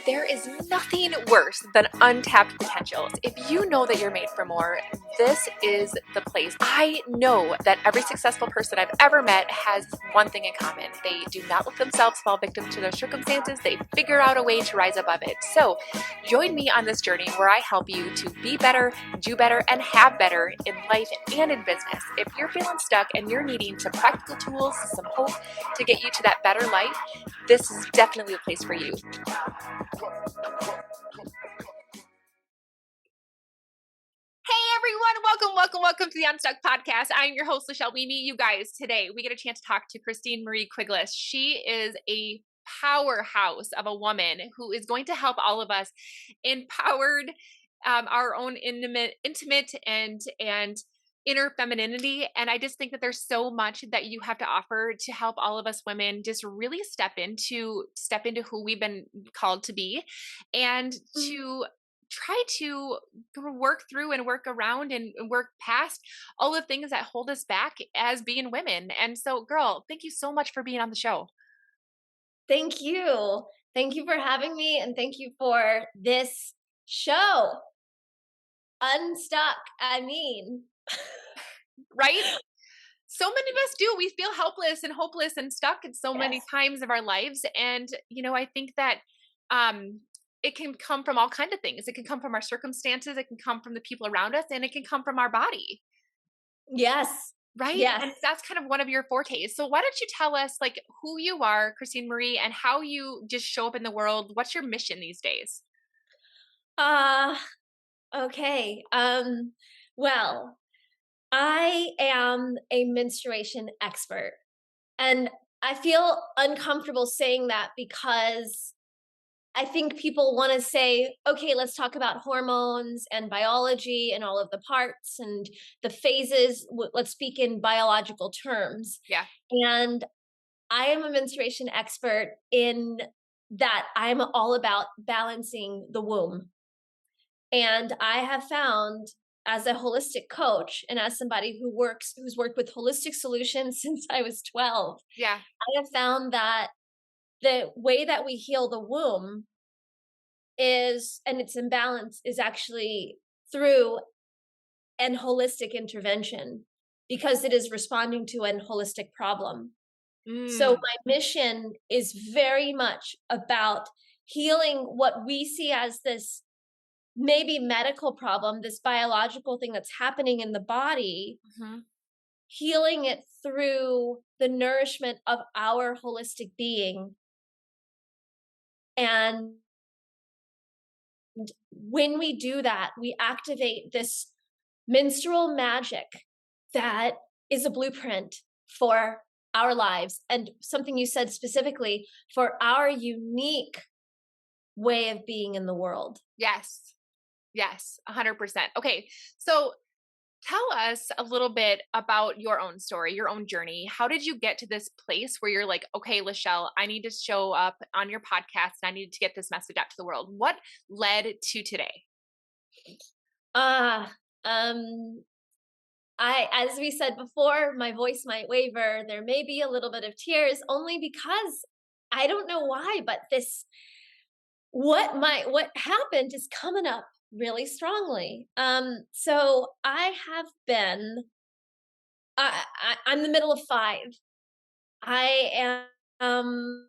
There is nothing worse than untapped potentials. If you know that you're made for more, this is the place. I know that every successful person I've ever met has one thing in common. They do not let themselves fall victim to their circumstances. They figure out a way to rise above it. So join me on this journey where I help you to be better, do better, and have better in life and in business. If you're feeling stuck and you're needing some practical tools, some hope to get you to that better life, this is definitely a place for you. Hey everyone, welcome to the Unstuck Podcast. I'm your host, LaChellewieme. You guys, today we get a chance to talk to Christine Marie Quigless. She is a powerhouse of a woman who is going to help all of us empowered our own intimate and inner femininity. And I just think that there's so much that you have to offer to help all of us women just really step into who we've been called to be, and to try to work through and work around and work past all the things that hold us back as being women. And so, girl, thank you so much for being on the show. Thank you. Thank you for having me, and thank you for this show. Unstuck, Right? So many of us do. We feel helpless and hopeless and stuck at so many times of our lives. And, I think that it can come from all kinds of things. It can come from our circumstances. It can come from the people around us, and it can come from our body. Yes. Right? Yes. And that's kind of one of your fortes. So why don't you tell us who you are, Christine Marie, and how you just show up in the world? What's your mission these days? Okay. Well, I am a menstruation expert, and I feel uncomfortable saying that because I think people want to say, okay, let's talk about hormones and biology and all of the parts and the phases. Let's speak in biological terms. Yeah. And I am a menstruation expert in that I'm all about balancing the womb. And I have found, as a holistic coach and as somebody who's worked with holistic solutions since I was 12, Yeah. I have found that the way that we heal the womb and its imbalance is actually through an holistic intervention, because it is responding to an holistic problem. So my mission is very much about healing what we see as this maybe medical problem, this biological thing that's happening in the body, healing it through the nourishment of our holistic being. And when we do that, we activate this menstrual magic that is a blueprint for our lives, and something you said specifically, for our unique way of being in the world. Yes. Yes. 100%. Okay. So tell us a little bit about your own story, your own journey. How did you get to this place where you're like, okay, Lachelle, I need to show up on your podcast and I need to get this message out to the world? What led to today? As we said before, my voice might waver. There may be a little bit of tears, only because I don't know why, but what happened is coming up really strongly. So I have been, I'm the middle of 5. I am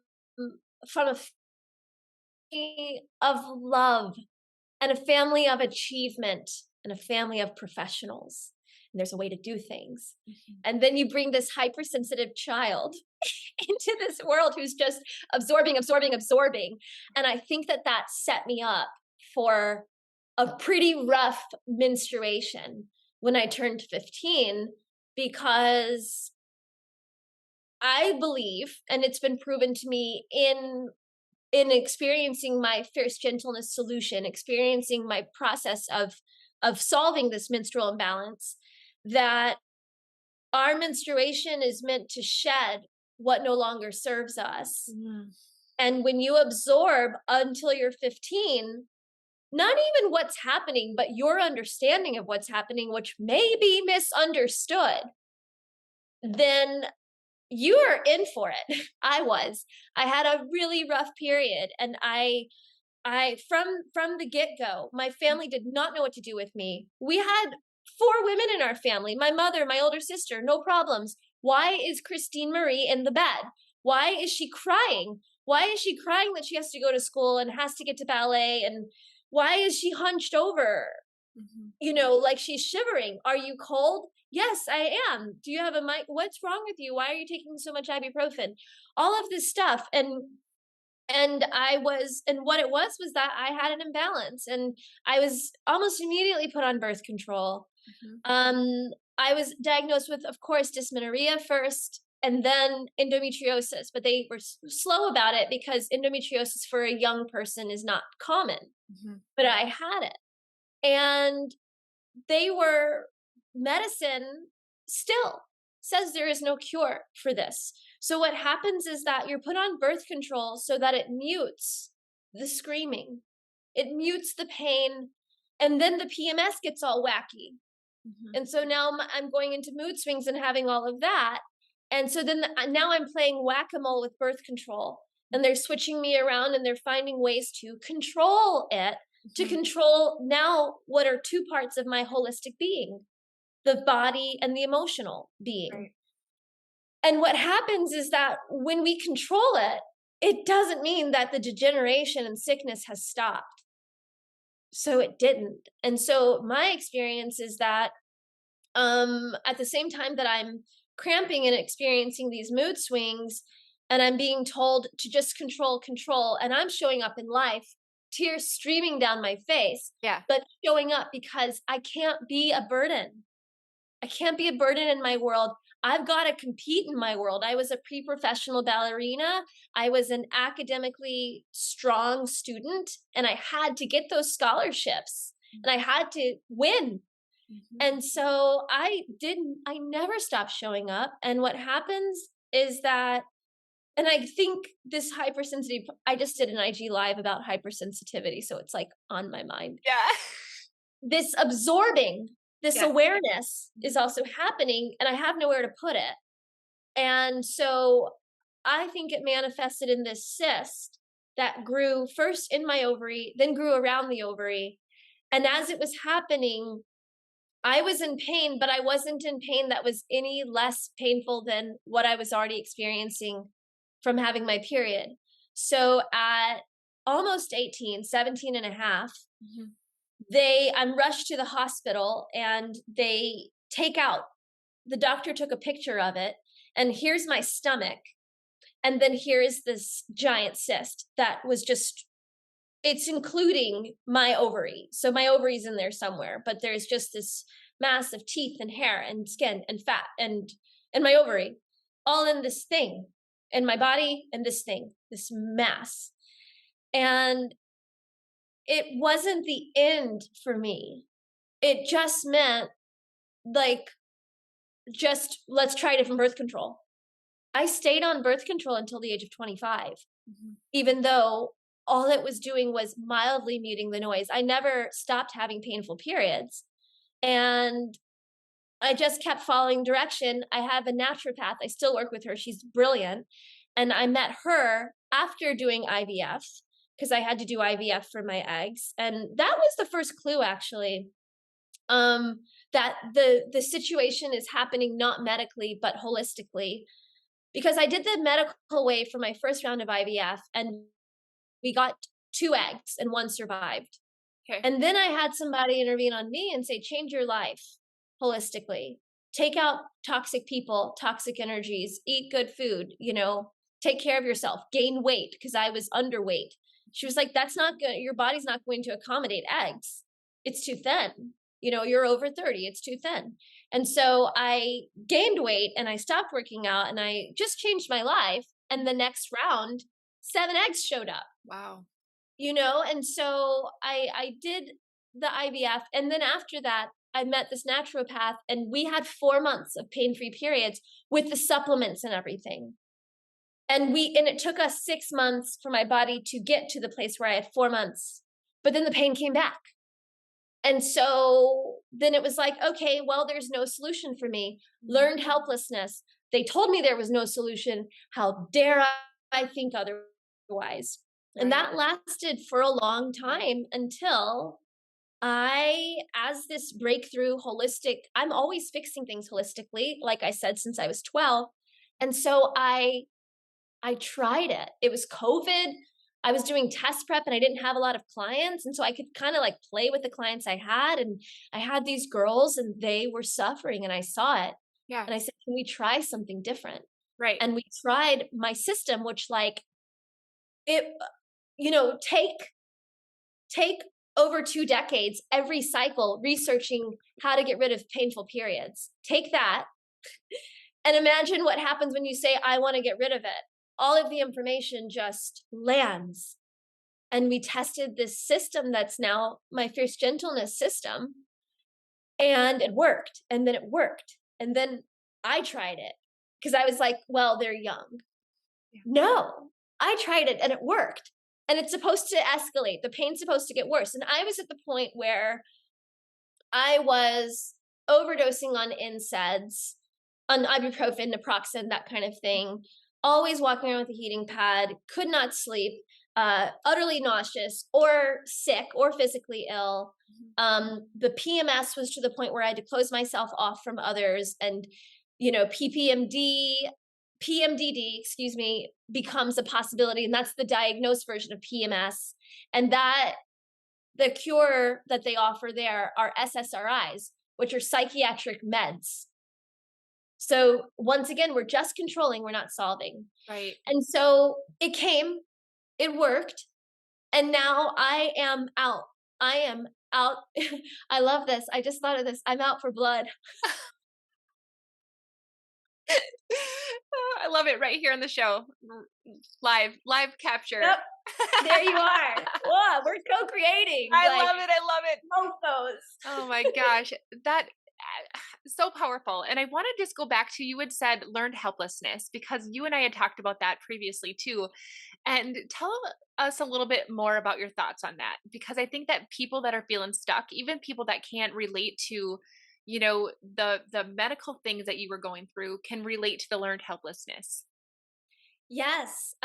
from a family of love and a family of achievement and a family of professionals. And there's a way to do things. And then you bring this hypersensitive child into this world who's just absorbing. And I think that set me up for a pretty rough menstruation when I turned 15, because I believe, and it's been proven to me in experiencing my fierce gentleness solution, experiencing my process of solving this menstrual imbalance, that our menstruation is meant to shed what no longer serves us. And when you absorb until you're 15, not even what's happening, but your understanding of what's happening, which may be misunderstood, then you are in for it. I had a really rough period, and I from the get-go, my family did not know what to do with me. We had 4 women in our family, my mother, my older sister, no problems. Why is Christine Marie in the bed? Why is she crying? Why is she crying that she has to go to school and has to get to ballet? And why is she hunched over? Mhm. Like she's shivering. Are you cold? Yes, I am. Do you have a mic? What's wrong with you? Why are you taking so much ibuprofen? All of this stuff. And what it was that I had an imbalance, and I was almost immediately put on birth control. Mhm. I was diagnosed with, of course, dysmenorrhea first, and then endometriosis, but they were slow about it because endometriosis for a young person is not common. Mhm. But I had it, and they were medicine still says there is no cure for this. So what happens is that you're put on birth control so that it mutes the screaming, it mutes the pain, and then the PMS gets all wacky. Mhm. And so now I'm going into mood swings and having all of that. And so then now I'm playing whack-a-mole with birth control, and they're switching me around and they're finding ways to control it, to Mhm. control now what are 2 parts of my holistic being, the body and the emotional being. Right. And what happens is that when we control it, it doesn't mean that the degeneration and sickness has stopped. So it didn't. And so my experience is that at the same time that I'm cramping and experiencing these mood swings, and I'm being told to just control, and I'm showing up in life, tears streaming down my face, Yeah. but showing up because I can't be a burden. I can't be a burden in my world. I've got to compete in my world. I was a pre-professional ballerina. I was an academically strong student, and I had to get those scholarships, and I had to win. Mhm. And so I never stopped showing up. And what happens is that, and I think this hypersensitive, I just did an IG live about hypersensitivity. So it's like on my mind. Yeah. This absorbing, this Yes. awareness is Mhm. also happening, and I have nowhere to put it. And so I think it manifested in this cyst that grew first in my ovary, then grew around the ovary. And as it was happening, I was in pain, but I wasn't in pain that was any less painful than what I was already experiencing from having my period. So at almost 18, 17 and a half, Mhm. I'm rushed to the hospital, and they take out, the doctor took a picture of it, and here's my stomach. And then here is this giant cyst that was just, it's including my ovary. So my ovary's in there somewhere, but there's just this mass of teeth and hair and skin and fat and my ovary, all in this thing, in my body, and this thing, this mass. And it wasn't the end for me. It just meant, like, just let's try different birth control. I stayed on birth control until the age of 25, Mhm. even though all it was doing was mildly muting the noise. I never stopped having painful periods. And I just kept following direction. I have a naturopath. I still work with her. She's brilliant. And I met her after doing IVF because I had to do IVF for my eggs. And that was the first clue, actually, that the situation is happening not medically but holistically, because I did the medical way for my first round of IVF, and we got 2 eggs and 1 survived. Okay. And then I had somebody intervene on me and say, change your life holistically. Take out toxic people, toxic energies, eat good food, take care of yourself, gain weight because I was underweight. She was like, that's not good. Your body's not going to accommodate eggs. It's too thin. You're over 30, it's too thin. And so I gained weight and I stopped working out and I just changed my life. And the next round, 7 eggs showed up. Wow. And so I did the IVF, and then after that I met this naturopath, and we had 4 months of pain-free periods with the supplements and everything. And it took us 6 months for my body to get to the place where I had 4 months, but then the pain came back. And so then it was like, okay, well, there's no solution for me. Learned helplessness. They told me there was no solution. How dare I think otherwise? And Right. that lasted for a long time until as this breakthrough holistic, I'm always fixing things holistically, like I said, since I was 12. And so I tried it. It was COVID. I was doing test prep and I didn't have a lot of clients. And so I could kind of like play with the clients I had. And I had these girls and they were suffering and I saw it. Yeah. And I said, can we try something different? Right. And we tried my system, which like it, you know, take over 2 decades, every cycle researching how to get rid of painful periods. Take that and imagine what happens when you say, I want to get rid of it. All of the information just lands. And we tested this system that's now my fierce gentleness system. And it worked. And then it worked. And then I tried it because I was like, well, they're young. Yeah. No, I tried it and it worked. And it's supposed to escalate. The pain's supposed to get worse. And I was at the point where I was overdosing on NSAIDs, on ibuprofen, naproxen, that kind of thing. Always walking around with a heating pad, could not sleep, utterly nauseous or sick or physically ill. The PMS was to the point where I had to close myself off from others, and PMDD, excuse me, becomes a possibility, and that's the diagnosed version of PMS, and that the cure that they offer there are SSRIs, which are psychiatric meds. So once again, we're just controlling, we're not solving. Right. And so it came, it worked, and now I am out. I am out. I love this. I just thought of this. I'm out for blood. I love it right here on the show. Live capture. Yep. There you are. Whoa, we're co-creating. I like, love it. I love it. both those. Oh my gosh. That so powerful. And I want to just go back to, you had said learned helplessness, because you and I had talked about that previously too. And tell us a little bit more about your thoughts on that, because I think that people that are feeling stuck, even people that can't relate to, the medical things that you were going through, can relate to the learned helplessness. Yes.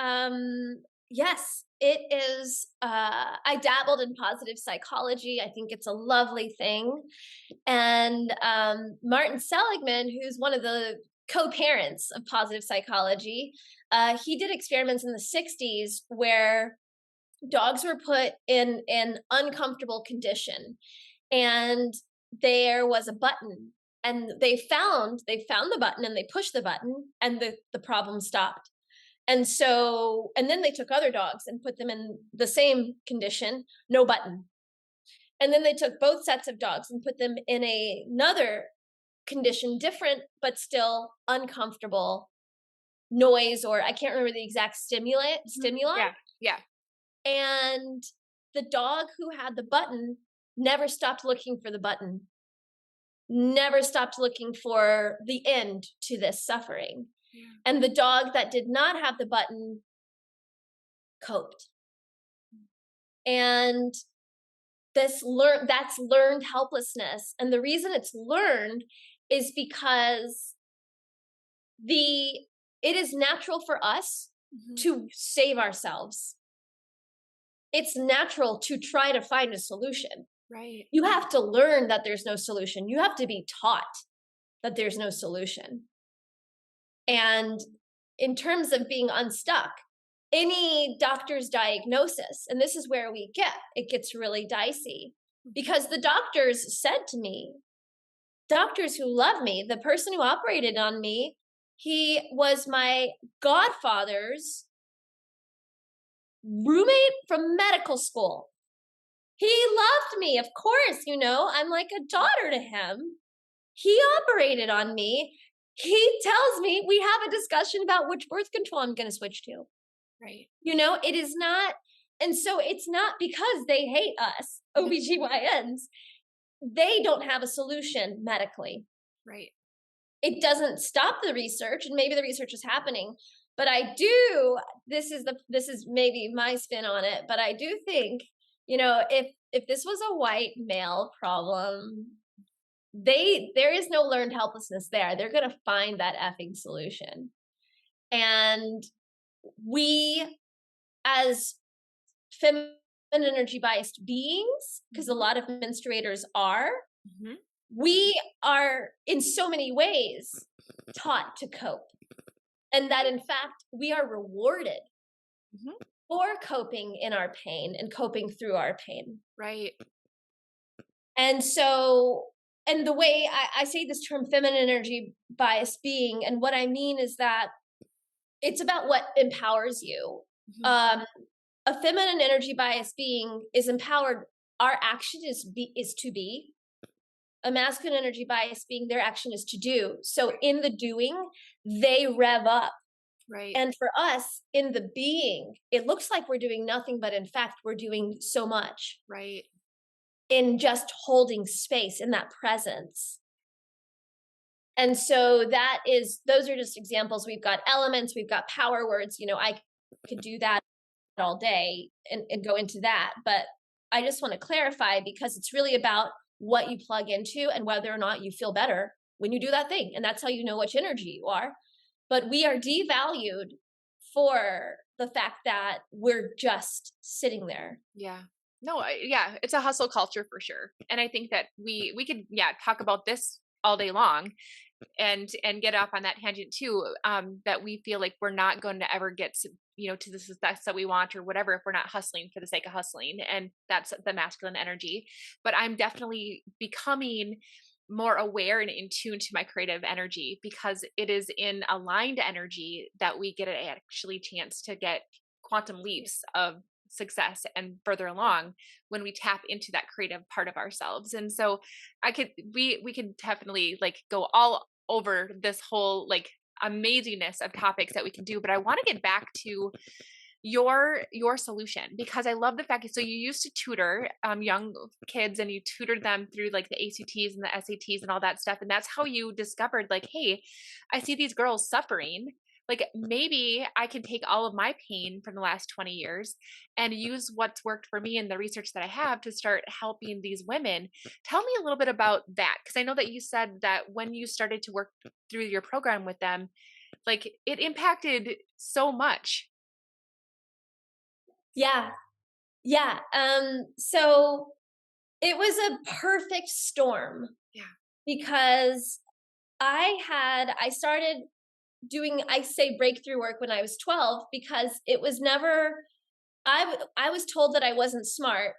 Yes, it is. I dabbled in positive psychology. I think it's a lovely thing. And Martin Seligman, who's one of the co-parents of positive psychology, he did experiments in the 60s where dogs were put in an uncomfortable condition, and there was a button, and they found the button and they pushed the button and the problem stopped. And then they took other dogs and put them in the same condition, no button. And then they took both sets of dogs and put them in another condition, different, but still uncomfortable noise, or I can't remember the exact stimuli. Yeah. Yeah. And the dog who had the button never stopped looking for the button, never stopped looking for the end to this suffering. Yeah. And the dog that did not have the button coped. And that's learned helplessness. And the reason it's learned is because it is natural for us to save ourselves. It's natural to try to find a solution. Right. You have to learn that there's no solution. You have to be taught that there's no solution. And in terms of being unstuck, any doctor's diagnosis, and this is where it gets really dicey, because the doctors said to me, doctors who love me, the person who operated on me, he was my godfather's roommate from medical school. He loved me, of course, I'm like a daughter to him. He operated on me. He tells me, we have a discussion about which birth control I'm going to switch to. Right. It is not. And so it's not because they hate us, OBGYNs. They don't have a solution medically. Right. It doesn't stop the research, and maybe the research is happening. But this is maybe my spin on it, but I do think, if this was a white male problem, there is no learned helplessness there. They're going to find that effing solution. And we, as feminine energy biased beings, because a Mhm. lot of menstruators are, Mhm. we are in so many ways taught to cope. And that in fact, we are rewarded Mhm. for coping in our pain and coping through our pain. Right. And so, and the way I say this term feminine energy bias being, and what I mean is that it's about what empowers you. Mhm. Um, a feminine energy bias being is empowered. Our action is to be. A masculine energy bias being, their action is to do. So in the doing, they rev up. Right. And for us, in the being, it looks like we're doing nothing, but in fact, we're doing so much Right. in just holding space in that presence. And so those are just examples. We've got elements, we've got power words. I could do that all day and go into that. But I just want to clarify, because it's really about what you plug into and whether or not you feel better when you do that thing. And that's how you know which energy you are. But we are devalued for the fact that we're just sitting there. Yeah. No, yeah, it's a hustle culture for sure. And I think that we could, yeah, talk about this all day long and get off on that tangent too, that we feel like we're not going to ever get to the success that we want or whatever if we're not hustling for the sake of hustling, and that's the masculine energy. But I'm definitely becoming more aware and in tune to my creative energy, because it is in aligned energy that we get an actually chance to get quantum leaps of success and further along when we tap into that creative part of ourselves. And so we could definitely like go all over this whole like amazingness of topics that we can do, but I want to get back to your solution, because I love the fact so you used to tutor young kids, and you tutored them through like the ACTs and the SATs and all that stuff, and that's how you discovered like, hey, I see these girls suffering, like maybe I can take all of my pain from the last 20 years and use what's worked for me and the research that I have to start helping these women. Tell me a little bit about that, because I know that you said that when you started to work through your program with them, like it impacted so much. Yeah. Yeah. So it was a perfect storm, Yeah. because I started doing, I say, breakthrough work when I was 12, because it was never, I was told that I wasn't smart.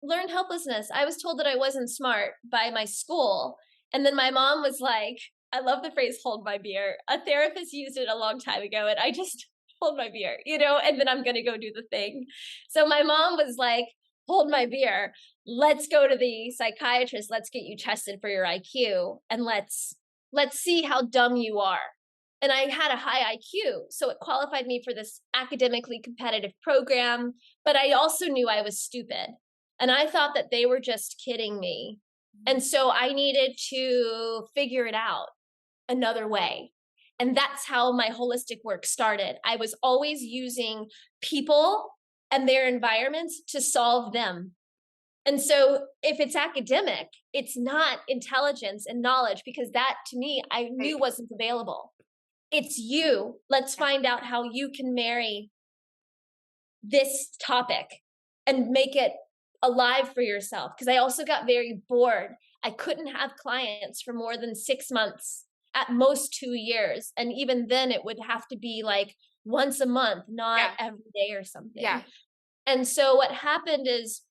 Learned helplessness. I was told that I wasn't smart by my school. And then my mom was like, I love the phrase hold my beer. A therapist used it a long time ago, and I just hold my beer, and then I'm going to go do the thing. So my mom was like, hold my beer. Let's go to the psychiatrist. Let's get you tested for your IQ, and let's see how dumb you are. And I had a high IQ, so it qualified me for this academically competitive program, but I also knew I was stupid. And I thought that they were just kidding me. And so I needed to figure it out another way. And that's how my holistic work started. I was always using people and their environments to solve them. And so if it's academic, it's not intelligence and knowledge, because that to me, I Right. knew wasn't available. It's you. Let's Yeah. find out how you can marry this topic and make it alive for yourself. Because I also got very bored. I couldn't have clients for more than 6 months, at most 2 years. And even then, it would have to be like once a month, not Yeah. every day or Yeah. something. And so what happened is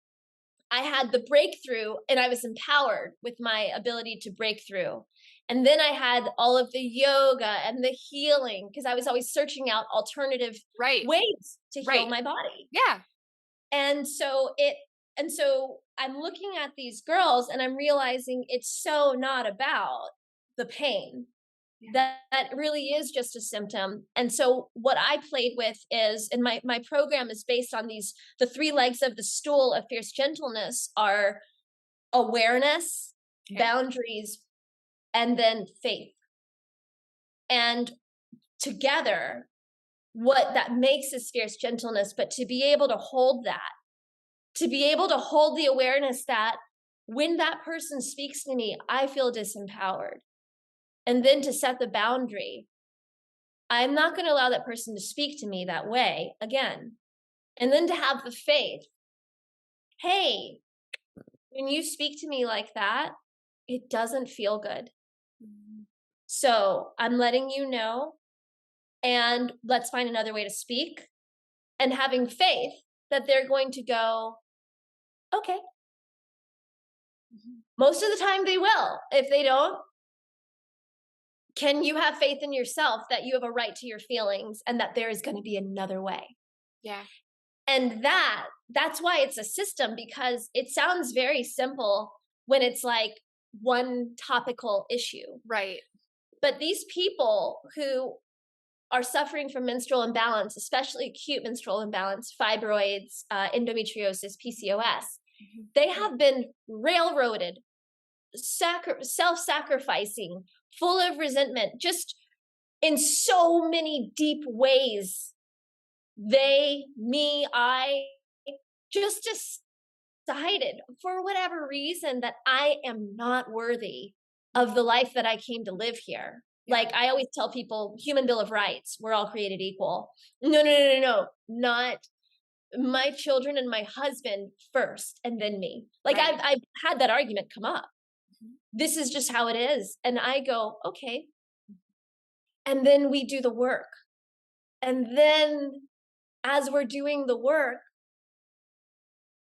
I had the breakthrough, and I was empowered with my ability to break through. And then I had all of the yoga and the healing, because I was always searching out alternative Right. ways to heal Right. my body. Yeah. And so I'm looking at these girls, and I'm realizing it's so not about the pain. Yeah. That really is just a symptom. And so what I played with is, and my program is based on the three legs of the stool of fierce gentleness are awareness, Okay. boundaries, and then faith. And together, what that makes is fierce gentleness, but to be able to hold that, to be able to hold the awareness that when that person speaks to me, I feel disempowered. And then to set the boundary, I'm not going to allow that person to speak to me that way again. And then to have the faith, hey, when you speak to me like that, it doesn't feel good. Mhm. So I'm letting you know, and let's find another way to speak. And having faith that they're going to go, okay. Mhm. Most of the time they will. If they don't, can you have faith in yourself that you have a right to your feelings and that there is going to be another way? Yeah. And that's why it's a system, because it sounds very simple when it's like one topical issue. Right. But these people who are suffering from menstrual imbalance, especially acute menstrual imbalance, fibroids, endometriosis, PCOS, Mhm. they have been railroaded, self-sacrificing, full of resentment, just in so many deep ways. They, me, I just decided for whatever reason that I am not worthy of the life that I came to live here. Yeah. Like I always tell people, human bill of rights, we're all created equal. No, no, no, no, no, not my children and my husband first and then me. Like Right. I've had that argument come up. Mhm. This is just how it is. And I go, okay. And then we do the work. And then as we're doing the work,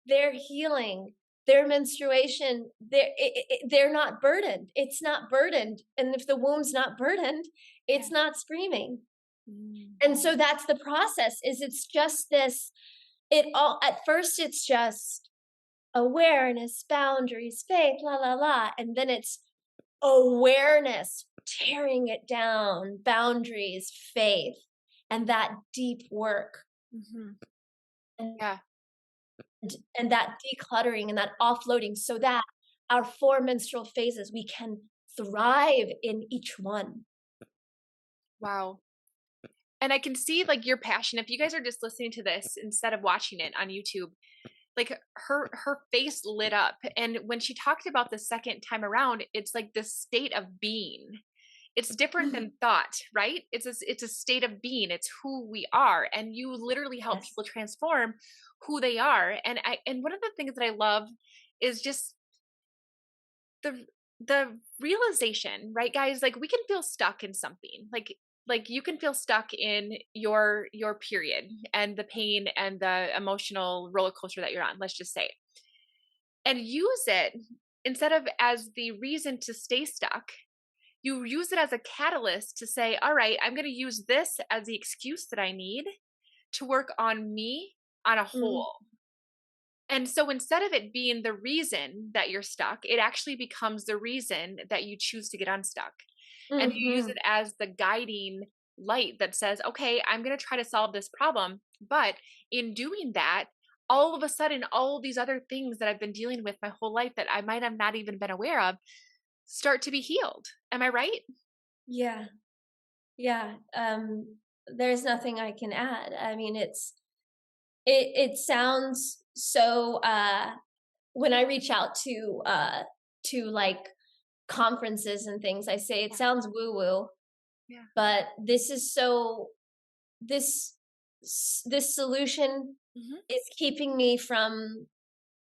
they're healing, their menstruation, they're not burdened. It's not burdened. And if the womb's not burdened, Yeah. it's not screaming. Mm. And so that's the process, is it's just this, it all, at first it's just awareness, boundaries, faith, la, la, la. And then it's awareness, tearing it down, boundaries, faith, and that deep work. Mhm. And Yeah. and that decluttering and that offloading, so that our 4 menstrual phases, we can thrive in each one. Wow. And I can see like your passion. If you guys are just listening to this instead of watching it on YouTube, like her face lit up. And when she talked about the second time around, it's like this state of being. It's different than thought, right? It's a state of being. It's who we are. And you literally help Yes. people transform who they are. And one of the things that I love is just the the realization, right, guys? Like we can feel stuck in something. Like you can feel stuck in your period and the pain and the emotional roller coaster that you're on, let's just say, and use it instead of as the reason to stay stuck. You use it as a catalyst to say, all right, I'm going to use this as the excuse that I need to work on me on a Mm, whole. And so instead of it being the reason that you're stuck, it actually becomes the reason that you choose to get unstuck. And you use mhm. it as the guiding light that says, okay, I'm going to try to solve this problem. But in doing that, all of a sudden, all these other things that I've been dealing with my whole life that I might have not even been aware of start to be healed. Am I right? Yeah, yeah, there's nothing I can add. I mean, it sounds so, when I reach out to, like, conferences and things, I say it Yeah. sounds woo-woo, Yeah. but this is so this this solution Hmm. is keeping me from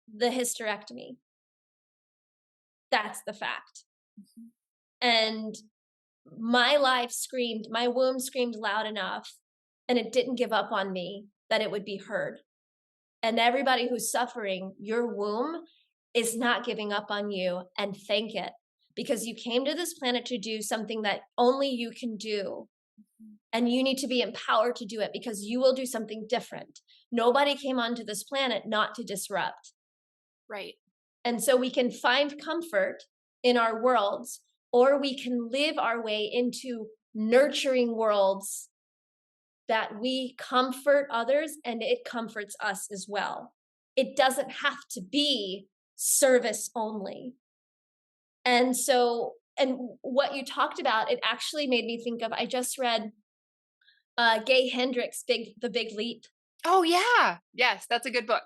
the hysterectomy. That's the fact. Hmm. And my womb screamed loud enough, and it didn't give up on me that it would be heard. And everybody who's suffering, your womb is not giving up on you, and thank it, because you came to this planet to do something that only you can do. And you need to be empowered to do it because you will do something different. Nobody came onto this planet not to disrupt. Right. And so we can find comfort in our worlds, or we can live our way into nurturing worlds that we comfort others and it comforts us as well. It doesn't have to be service only. And so, and what you talked about, it actually made me think of, I just read Gay Hendricks' The Big Leap. Oh, yeah. Yes. That's a good book.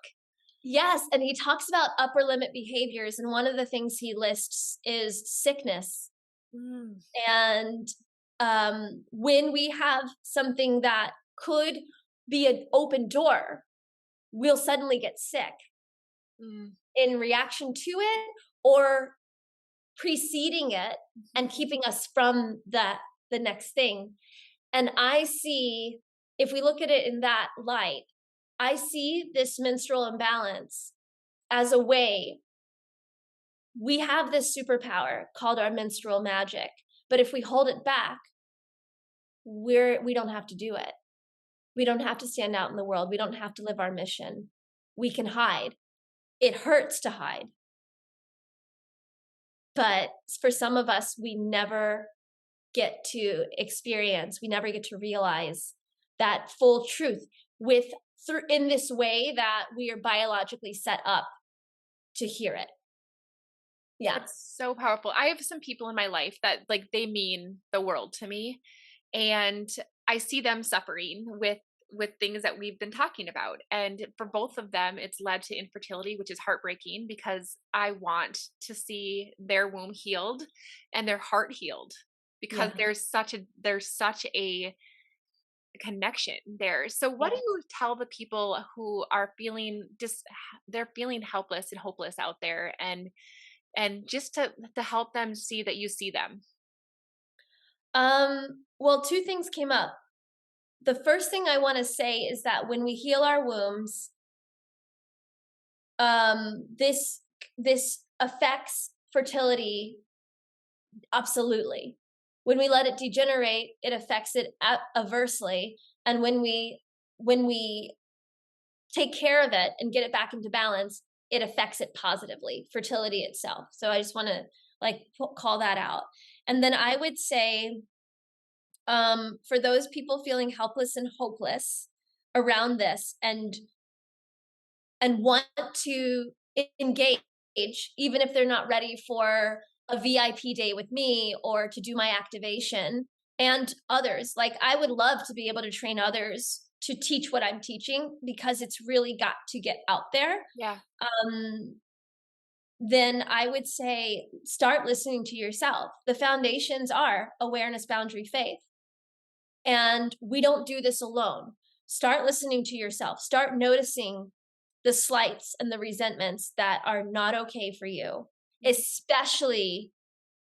Yes, and he talks about upper limit behaviors, and one of the things he lists is sickness. Mm. And when we have something that could be an open door, we'll suddenly get sick Mm. in reaction to it or preceding it and Mhm. keeping us from the next thing. And I see, if we look at it in that light, I see this menstrual imbalance as a way. We have this superpower called our menstrual magic, but if we hold it back, we don't have to do it. We don't have to stand out in the world. We don't have to live our mission. We can hide. It hurts to hide. But for some of us, we never get to experience, we never get to realize that full truth with through in this way that we are biologically set up to hear it. Yeah. That's so powerful. I have some people in my life that like they mean the world to me, and I see them suffering with things that we've been talking about. And for both of them, it's led to infertility, which is heartbreaking because I want to see their womb healed and their heart healed because Yeah. there's such a connection there. So what do Yeah. you tell the people who are feeling just they're feeling helpless and hopeless out there, and just to help them see that you see them? Well, two things came up. The first thing I want to say is that when we heal our wombs, this affects fertility absolutely. When we let it degenerate, it affects it aversely, and when we take care of it and get it back into balance, it affects it positively, fertility itself. So I just want to like call that out. And then I would say, for those people feeling helpless and hopeless around this, and want to engage, even if they're not ready for a VIP day with me or to do my activation, and others. Like, I would love to be able to train others to teach what I'm teaching because it's really got to get out there. Yeah. Um, then I would say start listening to yourself. The foundations are awareness, boundary, faith. And we don't do this alone. Start listening to yourself. Start noticing the slights and the resentments that are not okay for you, especially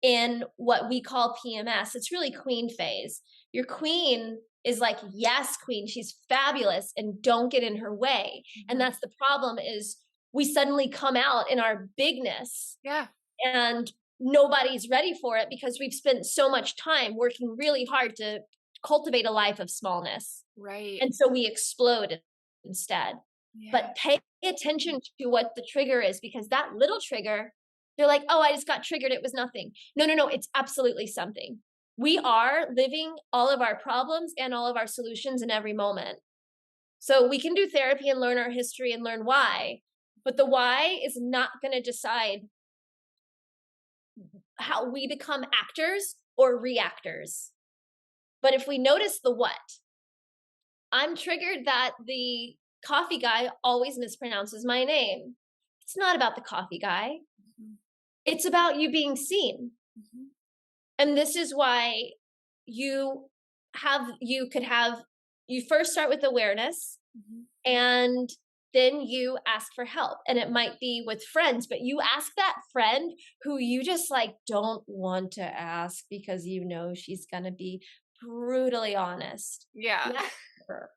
in what we call PMS. It's really queen phase. Your queen is like, yes, queen, she's fabulous, and don't get in her way. And Mhm. that's the problem, is we suddenly come out in our bigness Yeah. and nobody's ready for it because we've spent so much time working really hard to cultivate a life of smallness. Right. And so we explode instead. Yeah. But pay attention to what the trigger is, because that little trigger, they're like, oh, I just got triggered. It was nothing. No, no, no. It's absolutely something. We are living all of our problems and all of our solutions in every moment. So we can do therapy and learn our history and learn why, but the why is not going to decide how we become actors or reactors. But if we notice the what, I'm triggered that the coffee guy always mispronounces my name. It's not about the coffee guy. Mhm. It's about you being seen. Mhm. And this is why you could have, you first start with awareness, Mhm. and then you ask for help. And it might be with friends, but you ask that friend who you just like don't want to ask because you know she's going to be brutally honest. Yeah. You ask her.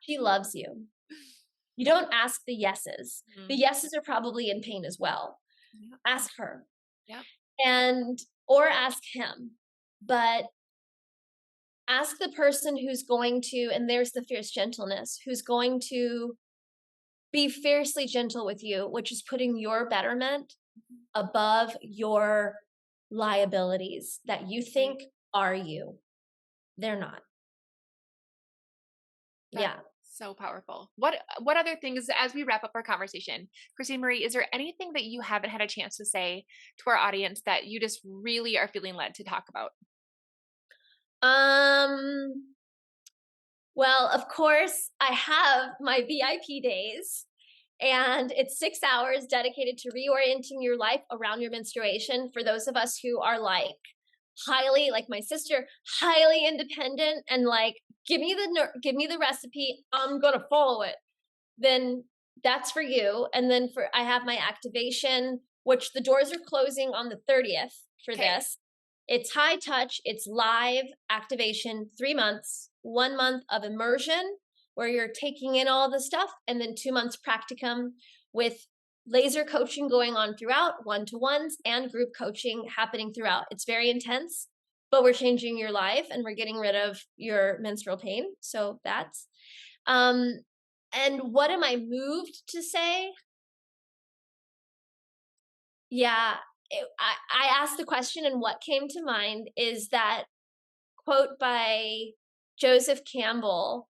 She loves you. You don't ask the yeses. The Mhm. yeses are probably in pain as well. Yep. Ask her, Yep. and or ask him. But ask the person who's going to, and there's the fierce gentleness, who's going to be fiercely gentle with you, which is putting your betterment Mhm. above your liabilities that you Right. think are you. They're not. That's Yeah. so powerful. What other things, as we wrap up our conversation, Christine Marie, is there anything that you haven't had a chance to say to our audience that you just really are feeling led to talk about? Um, well, of course, I have my VIP days, and it's 6 hours dedicated to reorienting your life around your menstruation for those of us who are like highly, like my sister, highly independent and like, give me the recipe, I'm gonna follow it. then that's for you. And then I have my activation, which the doors are closing on the 30th for Okay. this. It's high touch, it's live activation, 3 months, 1 month of immersion where you're taking in all the stuff, and then 2 months practicum with laser coaching going on throughout, one-to-ones and group coaching happening throughout. It's very intense, but we're changing your life and we're getting rid of your menstrual pain. So that's and what am I moved to say? Yeah, I asked the question, and what came to mind is that quote by Joseph Campbell,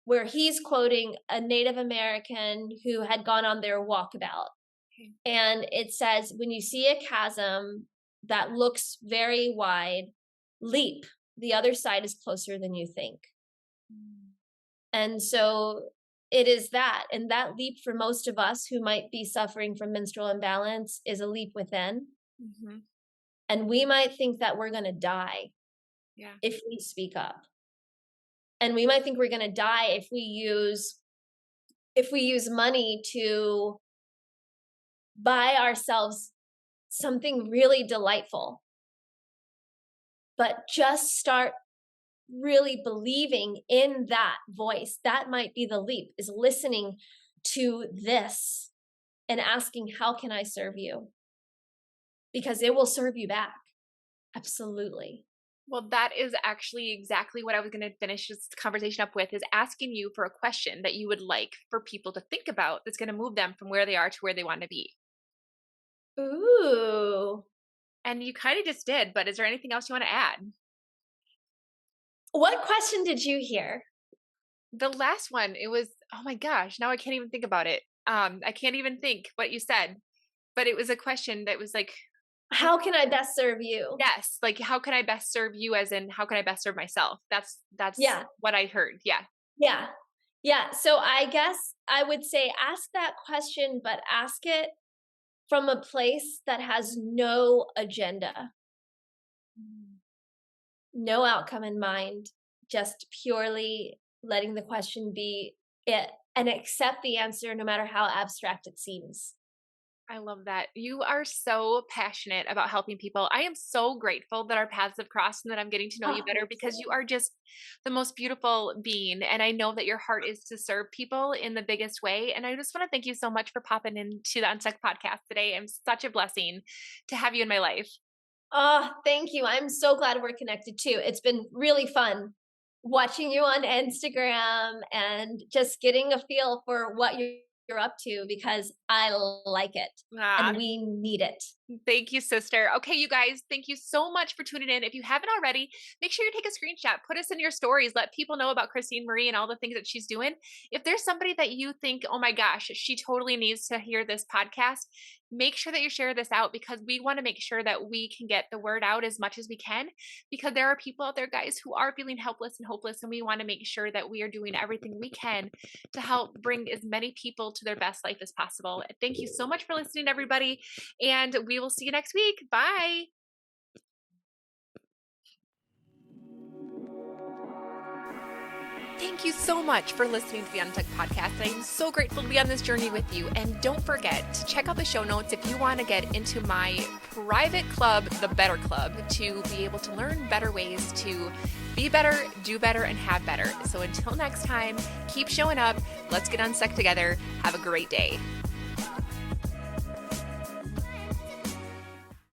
where he's quoting a Native American who had gone on their walkabout. Okay. And it says, when you see a chasm that looks very wide, leap. The other side is closer than you think. Mm. And so it is that. And that leap for most of us who might be suffering from menstrual imbalance is a leap within. Mm-hmm. And we might think that we're going to die Yeah. if we speak up. And we might think we're going to die if we use money to buy ourselves something really delightful. But just start really believing in that voice. That might be the leap, is listening to this and asking, how can I serve you? Because it will serve you back. Absolutely. Well, that is actually exactly what I was going to finish this conversation up with, is asking you for a question that you would like for people to think about that's going to move them from where they are to where they want to be. Ooh. And you kind of just did, but is there anything else you want to add? What question did you hear? The last one, it was, oh my gosh, now I can't even think about it. I can't even think what you said, but it was a question that was like, How can I best serve you? yes, like how can I best serve you, as in how can I best serve myself? That's Yeah. what I heard. Yeah. Yeah. Yeah. So I guess I would say ask that question, but ask it from a place that has no agenda, no outcome in mind, just purely letting the question be it and accept the answer no matter how abstract it seems. I love that. You are so passionate about helping people. I am so grateful that our paths have crossed and that I'm getting to know you Oh, better, me because you too. are just the most beautiful being. And I know that your heart is to serve people in the biggest way. And I just want to thank you so much for popping into the Unstuck podcast today. I'm such a blessing to have you in my life. Oh, thank you. I'm so glad we're connected too. It's been really fun watching you on Instagram and just getting a feel for what you're up to, because I like it Ah, and we need it. thank you, sister. Okay, you guys, thank you so much for tuning in. If you haven't already, make sure you take a screenshot, put us in your stories, let people know about Christine Marie and all the things that she's doing. If there's somebody that you think, oh my gosh, she totally needs to hear this podcast, make sure that you share this out, because we want to make sure that we can get the word out as much as we can, because there are people out there, guys, who are feeling helpless and hopeless. And we want to make sure that we are doing everything we can to help bring as many people to their best life as possible. Thank you so much for listening, everybody. And we will see you next week. Bye. Thank you so much for listening to the Unstuck podcast. I'm so grateful to be on this journey with you. And don't forget to check out the show notes if you want to get into my private club, the Better Club, to be able to learn better ways to be better, do better, and have better. So until next time, keep showing up. Let's get unstuck together. Have a great day.